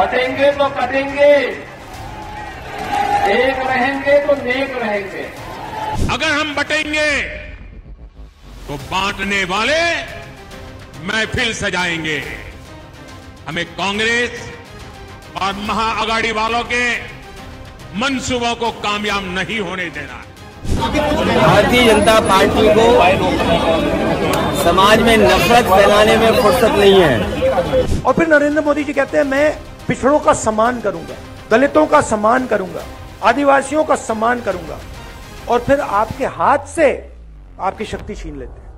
बटेंगे तो कटेंगे, एक रहेंगे तो नेक रहेंगे। अगर हम बटेंगे तो बांटने वाले महफिल सजाएंगे। हमें कांग्रेस और महाअघाड़ी वालों के मंसूबों को कामयाब नहीं होने देना। भारतीय जनता पार्टी को समाज में नफरत फैलाने में फुर्सत नहीं है। और फिर नरेंद्र मोदी जी कहते हैं मैं पिछड़ों का सम्मान करूंगा, दलितों का सम्मान करूंगा, आदिवासियों का सम्मान करूंगा, और फिर आपके हाथ से आपकी शक्ति छीन लेते हैं।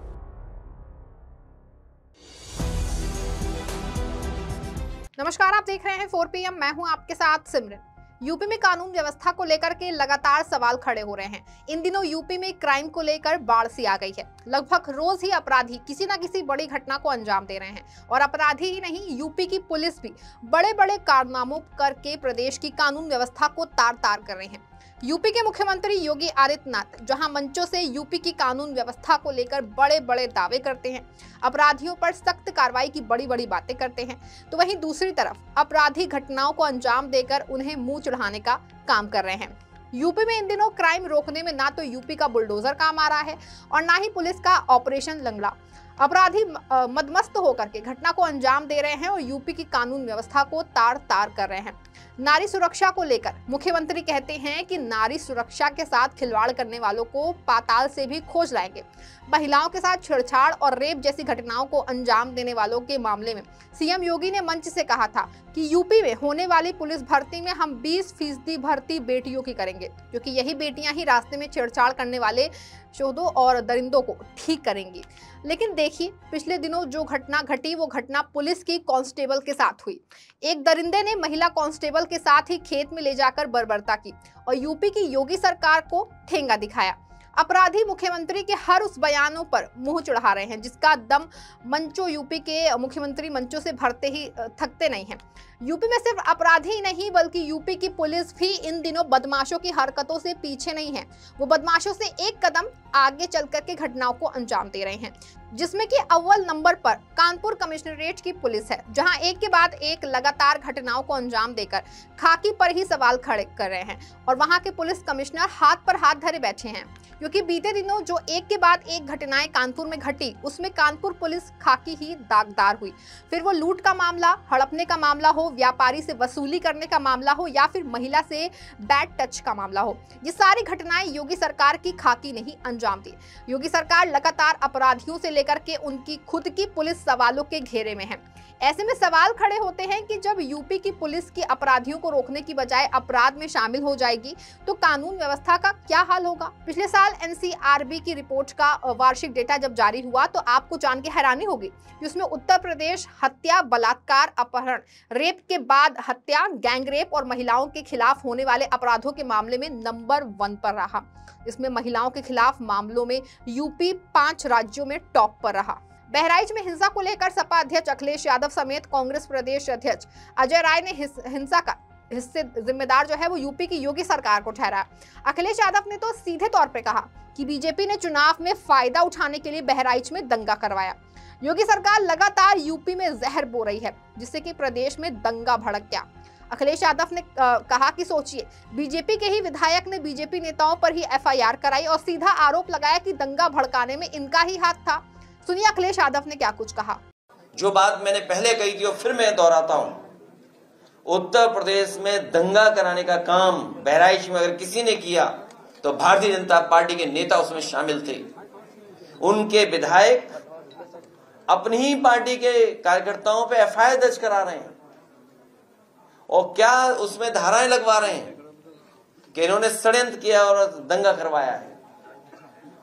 नमस्कार, आप देख रहे हैं 4 PM। मैं हूं आपके साथ सिमरन। यूपी में कानून व्यवस्था को लेकर के लगातार सवाल खड़े हो रहे हैं। इन दिनों यूपी में क्राइम को लेकर बाढ़ सी आ गई है। लगभग रोज ही अपराधी किसी न किसी बड़ी घटना को अंजाम दे रहे हैं, और अपराधी ही नहीं, यूपी की पुलिस भी बड़े बड़े कारनामों करके प्रदेश की कानून व्यवस्था को तार तार कर रहे हैं। यूपी के मुख्यमंत्री योगी आदित्यनाथ जहां मंचों से यूपी की कानून व्यवस्था को लेकर बड़े बड़े दावे करते हैं, अपराधियों पर सख्त कार्रवाई की बड़ी बड़ी बातें करते हैं, तो वहीं दूसरी तरफ अपराधी घटनाओं को अंजाम देकर उन्हें मुंह चढ़ाने का काम कर रहे हैं। यूपी में इन दिनों क्राइम रोकने में ना तो यूपी का बुलडोजर काम आ रहा है और ना ही पुलिस का ऑपरेशन लंगड़ा। अपराधी मदमस्त होकर के घटना को अंजाम दे रहे हैं और यूपी की कानून व्यवस्था को तार तार कर रहे हैं। नारी सुरक्षा को लेकर मुख्यमंत्री कहते हैं कि नारी सुरक्षा के साथ खिलवाड़ करने वालों को पाताल से भी खोज लाएंगे। महिलाओं के साथ छेड़छाड़ और रेप जैसी घटनाओं को अंजाम देने वालों के मामले में सीएम योगी ने मंच से कहा था कि यूपी में होने वाली पुलिस भर्ती में हम 20% भर्ती बेटियों की करेंगे, क्योंकि यही बेटियां ही रास्ते में छेड़छाड़ करने वाले शोधों और दरिंदों को ठीक करेंगी। लेकिन देखिए, पिछले दिनों जो घटना घटी वो घटना पुलिस की कांस्टेबल के साथ हुई। एक दरिंदे ने महिला कांस्टेबल के साथ ही खेत में ले जाकर बर्बरता की और यूपी की योगी सरकार को ठेंगा दिखाया। अपराधी मुख्यमंत्री के हर उस बयानों पर मुंह चढ़ा रहे हैं जिसका दम मंचों यूपी के मुख्यमंत्री मंचों से भरते ही थकते नहीं हैं। यूपी में सिर्फ अपराधी ही नहीं बल्कि यूपी की पुलिस भी इन दिनों बदमाशों की हरकतों से पीछे नहीं है। वो बदमाशों से एक कदम आगे चल करके घटनाओं को अंजाम दे रहे हैं, जिसमें कि अव्वल नंबर पर कानपुर कमिश्नरेट की पुलिस है, जहां एक के बाद एक लगातार घटनाओं को अंजाम देकर खाकी पर ही सवाल खड़े कर रहे हैं। और वहां के पुलिस कमिश्नर हाथ पर हाथ धरे बैठे हैं, क्योंकि बीते दिनों जो एक के बाद एक घटनाएं कानपुर में घटी उसमें कानपुर पुलिस खाकी ही दागदार हुई। फिर वो लूट का मामला, हड़पने का मामला हो, व्यापारी से वसूली करने का मामला हो या फिर महिला से बैड टच का मामला हो, ये सारी घटनाएं योगी सरकार की खाकी ने ही अंजाम दी। योगी सरकार लगातार अपराधियों से लेकर के उनकी खुद की पुलिस सवालों के घेरे में है। ऐसे में सवाल खड़े होते हैं कि जब यूपी की पुलिस की अपराधियों को रोकने की बजाय अपराध में शामिल हो जाएगी तो कानून व्यवस्था का क्या हाल होगा। पिछले साल एनसीआरबी की रिपोर्ट का वार्षिक डेटा जब जारी हुआ तो आपको जान के हैरानी होगी कि उसमें उत्तर प्रदेश हत्या, बलात्कार, अपहरण, रेप के बाद हत्या, गैंग रेप और महिलाओं के खिलाफ होने वाले अपराधों के मामले में नंबर 1 पर रहा। इसमें महिलाओं के खिलाफ मामलों में यूपी 5 राज्यों में टॉप पर रहा। बहराइच में हिंसा को लेकर सपा अध्यक्ष अखिलेश यादव समेत कांग्रेस प्रदेश अध्यक्ष अजय राय ने हिंसा का हिस्से जिम्मेदार जो है वो यूपी की योगी सरकार को ठहराया। अखिलेश यादव ने तो सीधे तौर पे कहा कि बीजेपी ने चुनाव में फायदा उठाने के लिए बहराइच में दंगा करवाया। योगी सरकार लगातार यूपी में जहर बो रही है, जिससे कि प्रदेश में दंगा भड़क गया। अखिलेश यादव ने कहा कि सोचिए, बीजेपी के ही विधायक ने बीजेपी नेताओं पर ही FIR कराई और सीधा आरोप लगाया कि दंगा भड़काने में इनका ही हाथ था। सुनिए अखिलेश यादव ने क्या कुछ कहा। जो बात मैंने पहले कही थी और फिर मैं दोहराता हूं, उत्तर प्रदेश में दंगा कराने का काम बहराइच में अगर किसी ने किया तो भारतीय जनता पार्टी के नेता उसमें शामिल थे। उनके विधायक अपनी ही पार्टी के कार्यकर्ताओं पे FIR दर्ज करा रहे हैं और क्या उसमें धाराएं लगवा रहे हैं कि इन्होंने षड्यंत्र किया और दंगा करवाया है।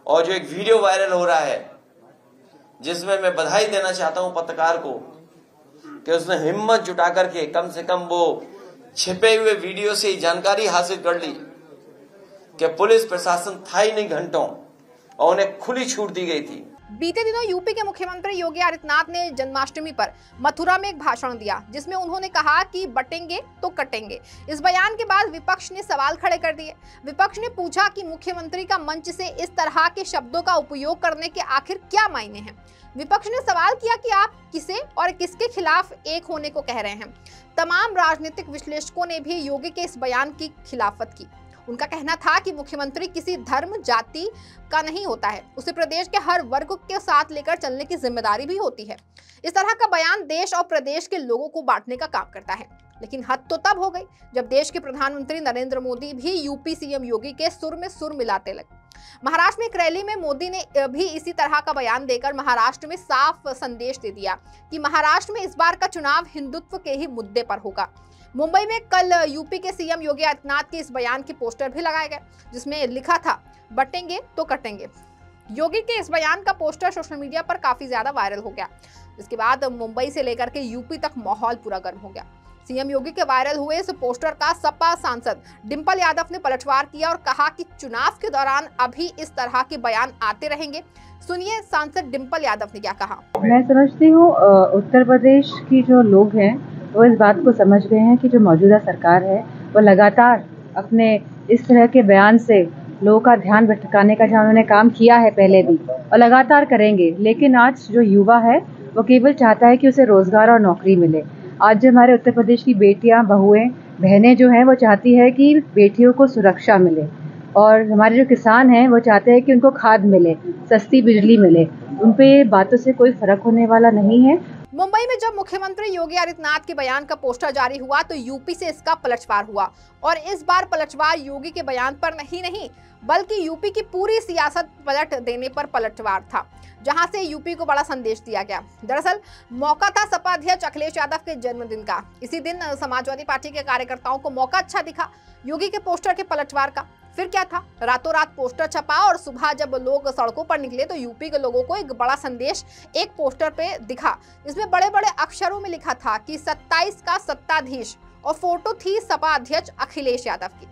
और जो एक वीडियो वायरल हो रहा है जिसमें मैं बधाई देना चाहता हूं पत्रकार को कि उसने हिम्मत जुटा करके कम से कम वो छिपे हुए वीडियो से ही जानकारी हासिल कर ली कि पुलिस प्रशासन था ही नहीं घंटों और उन्हें खुली छूट दी गई थी। बीते दिनों यूपी के मुख्यमंत्री योगी आदित्यनाथ ने जन्माष्टमी पर मथुरा में एक भाषण दिया, जिसमें उन्होंने कहा कि बटेंगे तो कटेंगे। इस बयान के बाद विपक्ष ने सवाल खड़े कर दिए। विपक्ष ने पूछा कि मुख्यमंत्री का मंच से इस तरह के शब्दों का उपयोग करने के आखिर क्या मायने हैं। विपक्ष ने सवाल किया कि आप किसे और किसके खिलाफ एक होने को कह रहे हैं। तमाम राजनीतिक विश्लेषकों ने भी योगी के इस बयान की खिलाफत की। उनका कहना था कि मुख्यमंत्री किसी धर्म जाति का नहीं होता है, उसे प्रदेश के हर वर्ग के साथ लेकर चलने की जिम्मेदारी भी होती है। इस तरह का बयान देश और प्रदेश के लोगों को बांटने का काम करता है। लेकिन हद तो तब हो गई जब देश के प्रधानमंत्री नरेंद्र मोदी भी यूपी सीएम योगी के सुर में सुर मिलाते लगे। महाराष्ट्र में एक रैली में मोदी ने भी इसी तरह का बयान देकर महाराष्ट्र में साफ संदेश दे दिया कि महाराष्ट्र में इस बार का चुनाव हिंदुत्व के ही मुद्दे पर होगा। मुंबई में कल यूपी के सीएम योगी आदित्यनाथ के इस बयान के पोस्टर भी लगाए गए, जिसमें लिखा था बटेंगे तो कटेंगे। योगी के इस बयान का पोस्टर सोशल मीडिया पर काफी ज्यादा वायरल हो गया। इसके बाद मुंबई से लेकर के यूपी तक माहौल पूरा गर्म हो गया। सीएम योगी के वायरल हुए इस पोस्टर का सपा सांसद डिंपल यादव ने पलटवार किया और कहा कि चुनाव के दौरान अभी इस तरह के बयान आते रहेंगे। सुनिए सांसद डिंपल यादव ने क्या कहा। मैं समझती हूँ उत्तर प्रदेश की जो लोग हैं वो इस बात को समझ गए हैं कि जो मौजूदा सरकार है वो लगातार अपने इस तरह के बयान से लोगों का ध्यान भटकाने का जहाँ उन्होंने काम किया है पहले भी और लगातार करेंगे। लेकिन आज जो युवा है वो केवल चाहता है कि उसे रोजगार और नौकरी मिले। आज जो हमारे उत्तर प्रदेश की बेटियां, बहुएं, बहनें जो हैं वो चाहती है कि बेटियों को सुरक्षा मिले और हमारे जो किसान हैं वो चाहते हैं कि उनको खाद मिले, सस्ती बिजली मिले। उन पे बातों से कोई फर्क होने वाला नहीं है। मुंबई में जब मुख्यमंत्री योगी आदित्यनाथ के बयान का पोस्टर जारी हुआ तो यूपी से इसका पलटवार हुआ और इस बार पलटवार योगी के बयान पर नहीं बल्कि यूपी की पूरी सियासत पलट देने पर पलटवार था, जहां से यूपी को बड़ा संदेश दिया गया। दरअसल मौका था सपा अध्यक्ष अखिलेश यादव के जन्मदिन का। इसी दिन समाजवादी पार्टी के कार्यकर्ताओं को मौका अच्छा दिखा योगी के पोस्टर के पलटवार का। फिर क्या था, रातों रात पोस्टर छपा और सुबह जब लोग सड़कों पर निकले तो यूपी के लोगों को एक बड़ा संदेश एक पोस्टर पे दिखा। इसमें बड़े बड़े अक्षरों में लिखा था कि 27 का सत्ताधीश और फोटो थी सपा अध्यक्ष अखिलेश यादव की।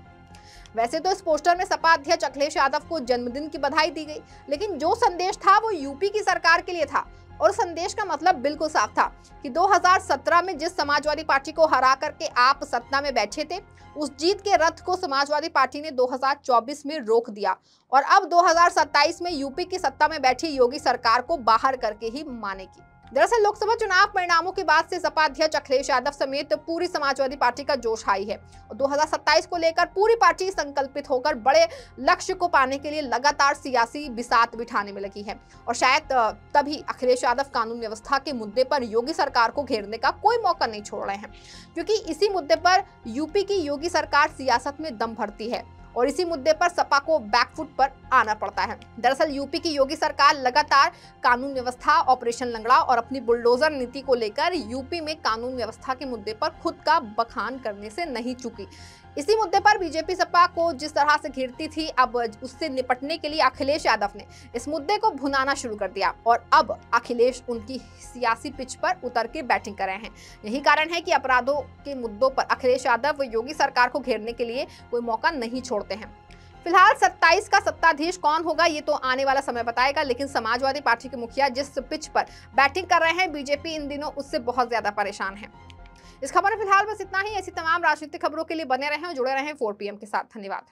वैसे तो इस पोस्टर में सपा अध्यक्ष अखिलेश यादव को जन्मदिन की बधाई दी गई, लेकिन जो संदेश था वो यूपी की सरकार के लिए था और संदेश का मतलब बिल्कुल साफ था कि 2017 में जिस समाजवादी पार्टी को हरा करके आप सत्ता में बैठे थे, उस जीत के रथ को समाजवादी पार्टी ने 2024 में रोक दिया और अब 2027 में यूपी की सत्ता में बैठी योगी सरकार को बाहर करके ही मानेगी। दरअसल लोकसभा चुनाव परिणामों के बाद से सपा अध्यक्ष अखिलेश यादव समेत पूरी समाजवादी पार्टी का जोश हाई है और 2027 को लेकर पूरी पार्टी संकल्पित होकर बड़े लक्ष्य को पाने के लिए लगातार सियासी बिसात बिठाने में लगी है और शायद तभी अखिलेश यादव कानून व्यवस्था के मुद्दे पर योगी सरकार को घेरने का कोई मौका नहीं छोड़ रहे हैं, क्योंकि इसी मुद्दे पर यूपी की योगी सरकार सियासत में दम भरती है और इसी मुद्दे पर सपा को बैकफुट पर आना पड़ता है। दरअसल यूपी की योगी सरकार लगातार कानून व्यवस्था, ऑपरेशन लंगड़ा और अपनी बुलडोजर नीति को लेकर यूपी में कानून व्यवस्था के मुद्दे पर खुद का बखान करने से नहीं चूकी। इसी मुद्दे पर बीजेपी सपा को जिस तरह से घेरती थी, अब उससे निपटने के लिए अखिलेश यादव ने इस मुद्दे को भुनाना शुरू कर दिया और अब अखिलेश उनकी सियासी पिच पर उतर के बैटिंग कर रहे हैं। यही कारण है कि अपराधों के मुद्दों पर अखिलेश यादव योगी सरकार को घेरने के लिए कोई मौका नहीं छोड़ते हैं। फिलहाल 27 का सत्ताधीश कौन होगा ये तो आने वाला समय बताएगा, लेकिन समाजवादी पार्टी के मुखिया जिस पिच पर बैटिंग कर रहे हैं, बीजेपी इन दिनों उससे बहुत ज्यादा परेशान है। इस खबर में फिलहाल बस इतना ही। ऐसी तमाम राजनीतिक खबरों के लिए बने रहें और जुड़े रहें 4PM के साथ। धन्यवाद।